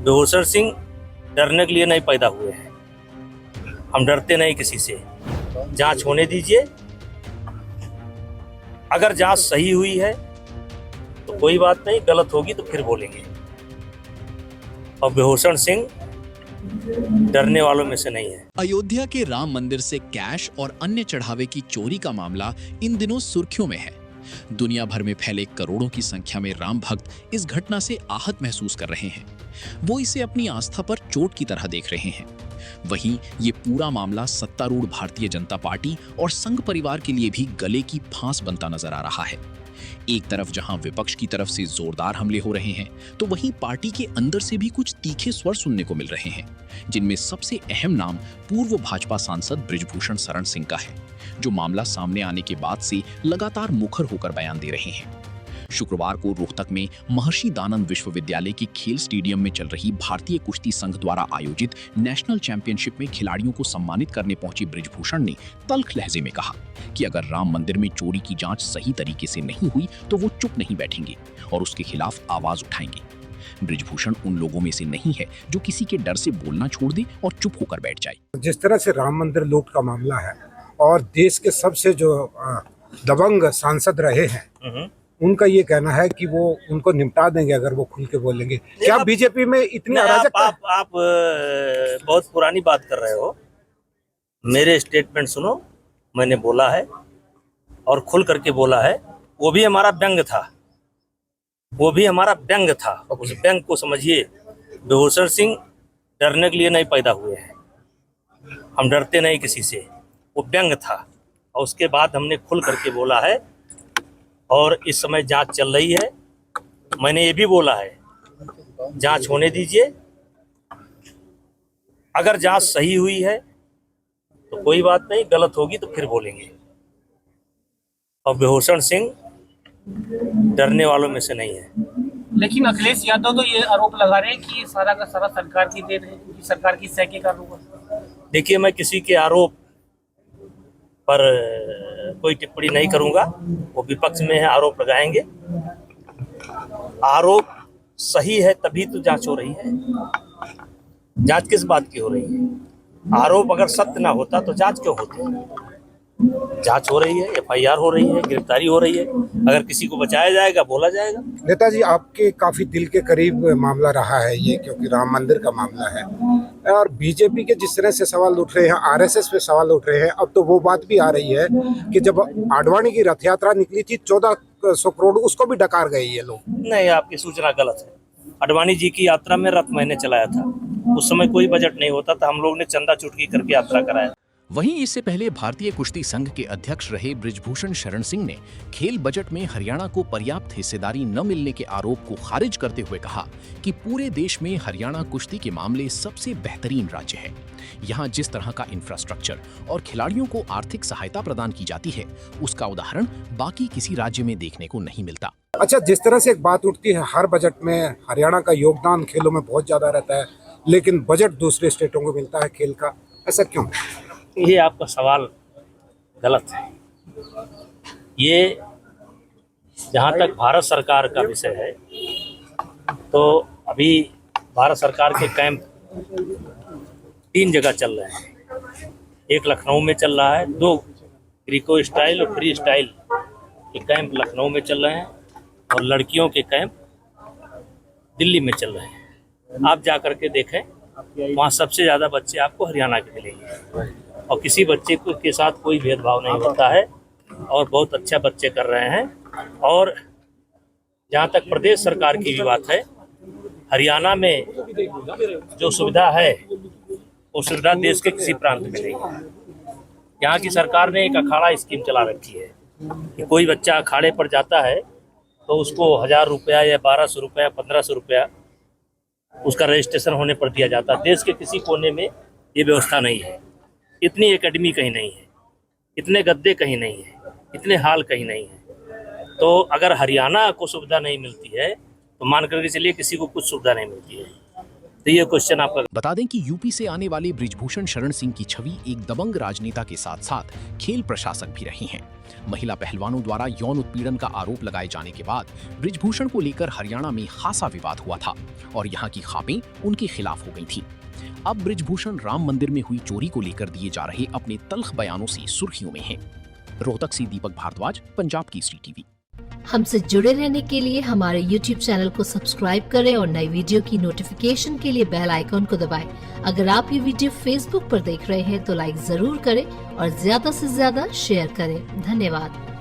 बेभूषण सिंह डरने के लिए नहीं पैदा हुए हैं। हम डरते नहीं किसी से। जांच होने दीजिए। अगर जांच सही हुई है तो कोई बात नहीं, गलत होगी तो फिर बोलेंगे। और बेभूषण सिंह डरने वालों में से नहीं है। अयोध्या के राम मंदिर से कैश और अन्य चढ़ावे की चोरी का मामला इन दिनों सुर्खियों में है। दुनिया भर में फैले करोड़ों की संख्या में राम भक्त इस घटना से आहत महसूस कर रहे हैं। वो इसे अपनी आस्था पर चोट की तरह देख रहे हैं। वहीं ये पूरा मामला सत्तारूढ़ भारतीय जनता पार्टी और संघ परिवार के लिए भी गले की फांस बनता नजर आ रहा है। एक तरफ जहां विपक्ष की तरफ से जोरदार हमले हो रहे हैं, तो वहीं पार्टी के अंदर से भी कुछ तीखे स्वर सुनने को मिल रहे हैं, जिनमें सबसे अहम नाम पूर्व भाजपा सांसद बृजभूषण शरण सिंह का है, जो मामला सामने आने के बाद से लगातार मुखर होकर बयान दे रहे हैं। शुक्रवार को रोहतक में महर्षि दानंद विश्वविद्यालय के खेल स्टेडियम में चल रही भारतीय कुश्ती संघ द्वारा आयोजित नेशनल चैंपियनशिप में खिलाड़ियों को सम्मानित करने पहुंचे बृजभूषण ने तल्ख लहजे में कहा कि अगर राम मंदिर में चोरी की जांच सही तरीके से नहीं हुई तो वो चुप नहीं बैठेंगे और उसके खिलाफ आवाज उठाएंगे। बृजभूषण उन लोगों में से नहीं है जो किसी के डर से बोलना छोड़ दे और चुप होकर बैठ जाए। जिस तरह से राम मंदिर लूट का मामला है और देश के सबसे जो दबंग सांसद रहे हैं, उनका ये कहना है कि वो उनको निपटा देंगे अगर वो खुल के बोलेंगे। क्या बीजेपी में इतनी अराजकता? आप बहुत पुरानी बात कर रहे हो। मेरे स्टेटमेंट सुनो। मैंने बोला है और खुल करके बोला है। वो भी हमारा व्यंग था, वो भी हमारा व्यंग था। उस व्यंग को समझिए। बेभूषण सिंह डरने के लिए नहीं पैदा हुए हैं। हम डरते नहीं किसी से। वो व्यंग था और उसके बाद हमने खुल करके बोला है। और इस समय जांच चल रही है। मैंने ये भी बोला है, जांच होने दीजिए। अगर जांच सही हुई है तो कोई बात नहीं, गलत होगी तो फिर बोलेंगे। और बेभूषण सिंह डरने वालों में से नहीं है। लेकिन अखिलेश यादव तो ये आरोप लगा रहे हैं कि ये सारा का सारा सरकार की देन है, क्योंकि सरकार की सह के कारण हुआ। देखिए, मैं किसी के आरोप पर कोई टिप्पणी नहीं करूंगा। वो विपक्ष में है, आरोप लगाएंगे। आरोप सही है तभी तो जांच हो रही है। जांच किस बात की हो रही है? आरोप अगर सत्य ना होता तो जांच क्यों होती? जांच हो रही है, एफआईआर हो रही है, गिरफ्तारी हो रही है। अगर किसी को बचाया जाएगा, बोला जाएगा। नेताजी, आपके काफी दिल के करीब मामला रहा है ये, क्योंकि राम मंदिर का मामला है और बीजेपी के जिस तरह से सवाल उठ रहे हैं, आरएसएस पे सवाल उठ रहे हैं। अब तो वो बात भी आ रही है कि जब आडवाणी की रथ यात्रा निकली थी 1400 करोड़, उसको भी डकार गए ये लोग। नहीं, आपकी सूचना गलत है। आडवाणी जी की यात्रा में रथ मैंने चलाया था। उस समय कोई बजट नहीं होता था। हम लोग ने चंदा चुटकी करके यात्रा कराया। वहीं इससे पहले भारतीय कुश्ती संघ के अध्यक्ष रहे बृजभूषण शरण सिंह ने खेल बजट में हरियाणा को पर्याप्त हिस्सेदारी न मिलने के आरोप को खारिज करते हुए कहा कि पूरे देश में हरियाणा कुश्ती के मामले सबसे बेहतरीन राज्य है। यहाँ जिस तरह का इंफ्रास्ट्रक्चर और खिलाड़ियों को आर्थिक सहायता प्रदान की जाती है, उसका उदाहरण बाकी किसी राज्य में देखने को नहीं मिलता। अच्छा, जिस तरह से एक बात उठती है, हर बजट में हरियाणा का योगदान खेलों में बहुत ज्यादा रहता है, लेकिन बजट दूसरे स्टेटों को मिलता है खेल का, ऐसा क्यों? ये आपका सवाल गलत है। ये जहाँ तक भारत सरकार का विषय है, तो अभी भारत सरकार के कैंप 3 जगह चल रहे हैं। एक लखनऊ में चल रहा है, 2 ग्रीको स्टाइल और फ्री स्टाइल के कैंप लखनऊ में चल रहे हैं और लड़कियों के कैंप दिल्ली में चल रहे हैं। आप जा करके देखें, वहाँ सबसे ज़्यादा बच्चे आपको हरियाणा के मिलेंगे और किसी बच्चे को के साथ कोई भेदभाव नहीं होता है और बहुत अच्छा बच्चे कर रहे हैं। और जहाँ तक प्रदेश सरकार की भी बात है, हरियाणा में जो सुविधा है वो सुविधा देश के किसी प्रांत में नहीं है। यहाँ की सरकार ने एक अखाड़ा स्कीम चला रखी है कि कोई बच्चा अखाड़े पर जाता है तो उसको 1000 रुपया या 1200 रुपया 1500 रुपया उसका रजिस्ट्रेशन होने पर दिया जाता है। देश के किसी कोने में ये व्यवस्था नहीं है। इतनी एकेडमी कहीं नहीं है, इतने गद्दे कहीं नहीं है, इतने हाल कहीं नहीं है। तो अगर हरियाणा को सुविधा नहीं मिलती है तो मान करके चलिए किसी को कुछ सुविधा नहीं मिलती है। तो ये क्वेश्चन आपका बता दें कि यूपी से आने वाले बृजभूषण शरण सिंह की छवि एक दबंग राजनेता के साथ साथ खेल प्रशासक भी रहे हैं। महिला पहलवानों द्वारा यौन उत्पीड़न का आरोप लगाए जाने के बाद बृजभूषण को लेकर हरियाणा में खासा विवाद हुआ था और यहाँ की खापें उनके खिलाफ हो गई थी। अब बृजभूषण राम मंदिर में हुई चोरी को लेकर दिए जा रहे अपने तल्ख बयानों से सुर्खियों में हैं। रोहतक से दीपक भारद्वाज, पंजाब केसरी टीवी। हमसे जुड़े रहने के लिए हमारे YouTube चैनल को सब्सक्राइब करें और नई वीडियो की नोटिफिकेशन के लिए बेल आइकॉन को दबाएं। अगर आप ये वीडियो Facebook पर देख रहे हैं तो लाइक जरूर करें और ज्यादा से ज्यादा शेयर करें। धन्यवाद।